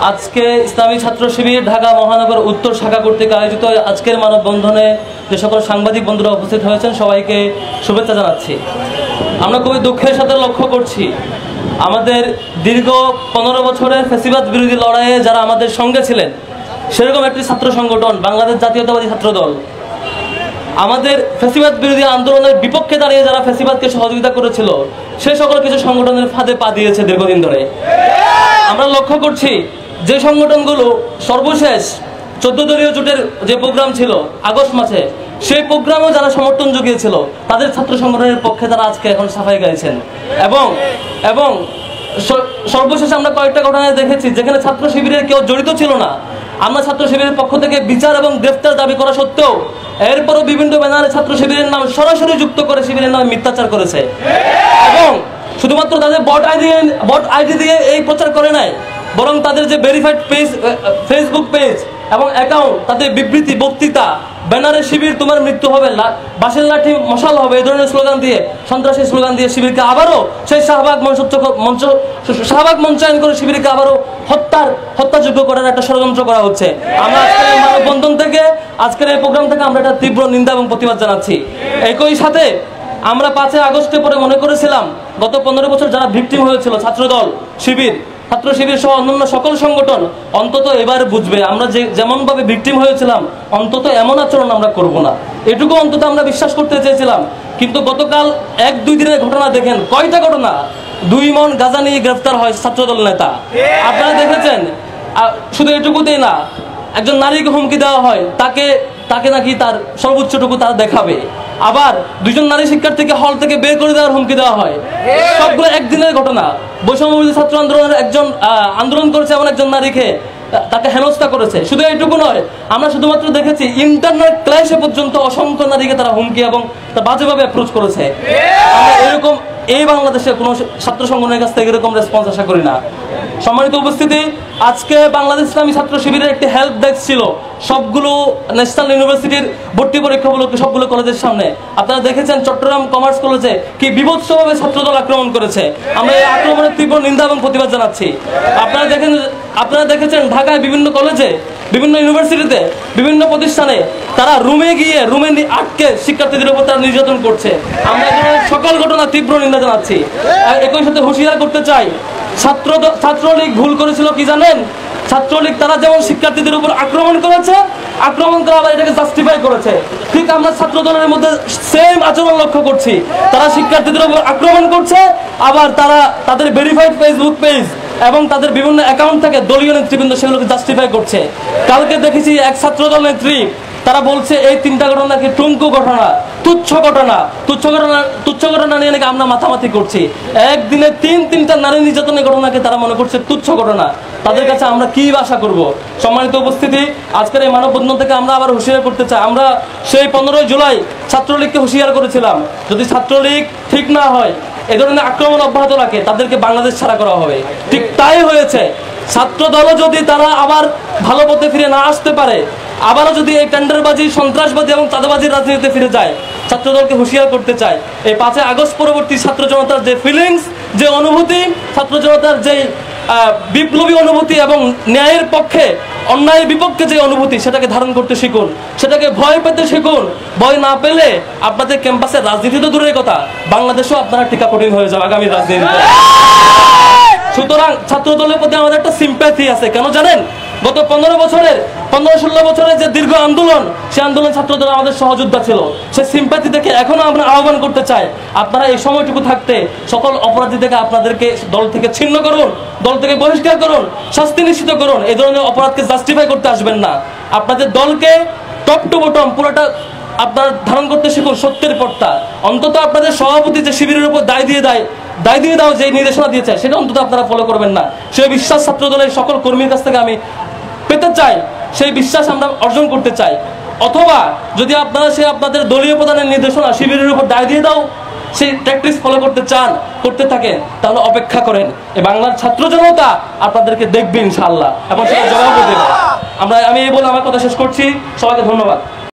আজকে ইসলামী ছাত্র শিবির ঢাকা মহানগর উত্তর শাখা কর্তৃক আয়োজিত আজকের মানববন্ধনে যে সকল সাংবাদিক বন্ধুরা উপস্থিত হয়েছেন সবাইকে শুভেচ্ছা জানাচ্ছি। আমরা খুবই দুঃখের সাথে লক্ষ্য করছি আমাদের দীর্ঘ 15 বছরের ফ্যাসিবাদ বিরোধী লড়াইয়ে যারা আমাদের সঙ্গে ছিলেন সেরকম একটি ছাত্র সংগঠন বাংলাদেশ জাতীয়তাবাদী ছাত্র দল আমাদের ফ্যাসিবাদ বিরোধী আন্দোলনের বিপক্ষে দাঁড়িয়ে যারা ফ্যাসিবাদকে সহযোগিতা করেছিল সে সকল কিছু সংগঠনের ফাঁদে পা দিয়েছে দীর্ঘদিন ধরে। আমরা লক্ষ্য করছি যে সংগঠনগুলো সর্বশেষ 14 দলীয় জোটের যে প্রোগ্রাম ছিল আগস্ট মাসে সেই প্রোগ্রামেও যারা সমর্থন জুগিয়েছিল তাদের ছাত্র সংগঠনের পক্ষে তারা আজকে এখন সাফাই গাইছেন এবং সর্বশেষ আমরা কয়েকটা ঘটনায় দেখেছি যেখানে ছাত্র শিবিরের কেউ জড়িত ছিল না, আমরা ছাত্র শিবিরের পক্ষ থেকে বিচার এবং গ্রেফতার দাবি করা সত্ত্বেও এরপরও বিভিন্ন ব্যানারে ছাত্র শিবিরের নাম সরাসরি যুক্ত করে শিবিরের নামে মিথ্যাচার করেছে এবং শুধুমাত্র তাদের বট আইডি দিয়ে এই প্রচার করে নাই, বরং তাদের যে ভেরিফাইড পেজ ফেসবুক পেজ এবং অ্যাকাউন্ট তাদের বিবৃতি বক্তৃতা ব্যানারে শিবির তোমার মৃত্যু হবে, বাঁশের লাঠি মশাল হবে এই ধরনের স্লোগান দিয়ে সন্ত্রাসী স্লোগান দিয়ে শিবিরকে আবারও সেই শাহবাগ মঞ্চায়ন করে শিবিরকে আবারও হত্যাযোগ্য করার একটা ষড়যন্ত্র করা হচ্ছে। আমরা আজকের এই মানববন্ধন থেকে আজকের এই প্রোগ্রাম থেকে আমরা একটা তীব্র নিন্দা এবং প্রতিবাদ জানাচ্ছি। একই সাথে আমরা 5 আগস্টের পরে মনে করেছিলাম গত 15 বছর যারা ভিকটিম হয়েছিল ছাত্র শিবির সহ অন্যান্য সকল সংগঠন অন্তত এবার বুঝবে আমরা যেমন ভাবে ভিকটিম হয়েছিলাম অন্তত এমন আচরণ আমরা করব না, এটুকু অন্তত আমরা বিশ্বাস করতে চেয়েছিলাম। কিন্তু গতকাল 1-2 দিনের ঘটনা দেখেন, কয়টা ঘটনা, 2 মণ গাঁজা নিয়ে গ্রেফতার হয় ছাত্রদল নেতা, আপনারা দেখেছেন। শুধু এটুকুতেই না, একজন নারীকে হুমকি দেওয়া হয়, তাকে নাকি তার সর্বোচ্চটুকু তার দেখাবে, আবার 2 জন নারী শিক্ষার্থীকে হল থেকে বের করে দেওয়ার হুমকি দেওয়া হয়। সবগুলো একদিনের ঘটনা। বৈষম্যবিরোধী ছাত্র আন্দোলনের একজন আন্দোলন করেছে এমন একজন নারীকে তাকে হেনস্থা করেছে। শুধু এইটুকু নয়, আমরা শুধুমাত্র দেখেছি ইন্টারনেট ক্ল্যাশে পর্যন্ত অসংখ্য নারীকে তারা হুমকি এবং বাজেভাবে অ্যাপ্রোচ করেছে। আমরা এরকম এই বাংলাদেশে কোনো ছাত্র সংগঠনের কাছ থেকে এরকম রেসপন্স আশা করি না। সম্মানিত উপস্থিতি, আজকে বাংলাদেশ ইসলামী ছাত্র শিবিরের একটি হেল্প ডেস্ক ছিল সবগুলো ন্যাশনাল ইউনিভার্সিটির ভর্তি পরীক্ষাগুলোকে সবগুলো কলেজের সামনে। আপনারা দেখেছেন চট্টগ্রাম কমার্স কলেজে কি বিভৎসভাবে ছাত্রদল আক্রমণ করেছে। আমরা এই আক্রমণের তীব্র নিন্দা এবং প্রতিবাদ জানাচ্ছি। আপনারা দেখেছেন ঢাকায় বিভিন্ন কলেজে, বিভিন্ন ইউনিভার্সিটিতে, বিভিন্ন প্রতিষ্ঠানে তারা রুমে আটকে শিক্ষার্থীদের উপর তারা নির্যাতন করছে। আমরা সকল ঘটনা তীব্র নিন্দা জানাচ্ছি। একই সাথে হুঁশিয়ার করতে চাই, ছাত্রলীগ ভুল করেছিল কি জানেন? ছাত্রলীগ তারা যেমন শিক্ষার্থীদের উপর আক্রমণ করেছে, আক্রমণ করা আবার এটাকে জাস্টিফাই করেছে। ঠিক আমরা ছাত্র দলের মধ্যে সেম আচরণ লক্ষ্য করছি। তারা শিক্ষার্থীদের উপর আক্রমণ করছে, আবার তারা তাদের ভেরিফাইড ফেসবুক পেজ এবং তাদের বিভিন্ন অ্যাকাউন্ট থেকে দলীয় নেতৃবৃন্দ সেগুলোকে জাস্টিফাই করছে। কালকে দেখেছি এক ছাত্রদল নেত্রী তারা বলছে এই 3টা ঘটনা নাকি টুঙ্কু ঘটনা, তুচ্ছ ঘটনা নিয়ে নাকি আমরা মাথামাতি করছি। একদিনে 3টা নারী নির্যাতনের ঘটনাকে তারা মনে করছে তুচ্ছ ঘটনা। তাদের কাছে আমরা কি আশা করব? সম্মানিত উপস্থিতি, আজকের এই মানববন্ধন থেকে আমরা আবার হুঁশিয়ার করতে চাই। আমরা সেই 15 জুলাই ছাত্রলীগকে হুঁশিয়ার করেছিলাম, যদি ছাত্রলীগ ঠিক না হয়, এ ধরনের আক্রমণ অব্যাহত রাখে, তাদেরকে বাংলাদেশ ছাড়া করা হবে। ঠিক তাই হয়েছে। ছাত্র দলও যদি তারা আবার ভালো পথে ফিরে না আসতে পারে, আবারও যদি এই টেন্ডারবাজি, সন্ত্রাসবাদী এবং চাঁদাবাজির রাজনীতিতে ফিরে যায়, ছাত্রদলকে হুঁশিয়ার করতে চায় এই 5 আগস্ট পরবর্তী ছাত্র জনতার যে ফিলিংস, যে অনুভূতি, ছাত্র জনতার যে বিপ্লবী অনুভূতি এবং ন্যায়ের পক্ষে অন্যায়ের বিপক্ষে যে অনুভূতি, সেটাকে ধারণ করতে শিখুন, সেটাকে ভয় পেতে শিখুন। ভয় না পেলে আপনাদের ক্যাম্পাসের রাজনীতি তো দূরের কথা, বাংলাদেশেও আপনারা টিকা কঠিন হয়ে যাবে আগামী রাজনীতিতে। সুতরাং ছাত্র দলের প্রতি আমাদের একটা সিম্প্যাথি আছে। কেন জানেন? গত 15-16 বছরের যে দীর্ঘ আন্দোলন, সেই আন্দোলন ছাত্রদল আমাদের সহযোদ্ধা ছিল। সেই সিম্প্যাথি থেকে এখনো আমরা আহ্বান করতে চাই, আপনারা এই সময়টুকু থাকতে সকল অপরাধী থেকে আপনাদেরকে দল থেকে ছিন্ন করুন, দল থেকে বহিষ্কার করুন, শাস্তি নিশ্চিত করুন। এই ধরনের অপরাধকে জাস্টিফাই করতে আসবেন না। আপনাদের দলকে টপ টু বটম পুরোটা আপনারা ধারণ করতে শিখুন সত্যের পথটা। অন্তত আপনাদের সভাপতি যে শিবিরের উপর দায় দিয়ে দাও যে নির্দেশনা দিয়েছে, সেটা অন্তত আপনারা ফলো করবেন না। সেই বিশ্বাস ছাত্র দলের সকল কর্মীর কাছ থেকে আমি পেতে চাই, সেই বিশ্বাস আমরা অর্জন করতে চাই। অথবা যদি আপনারা আপনাদের দলীয় প্রধানের নির্দেশনা শিবিরের উপর দায় দিয়ে দাও, সেই প্র্যাকটিস ফলো করতে থাকেন, তাহলে অপেক্ষা করেন, এই বাংলার ছাত্র জনতা আপনাদেরকে দেখবে ইনশাআল্লাহ এবং সেটা জবাবও দেবে। আমি এই বলে আমার কথা শেষ করছি। সবাইকে ধন্যবাদ।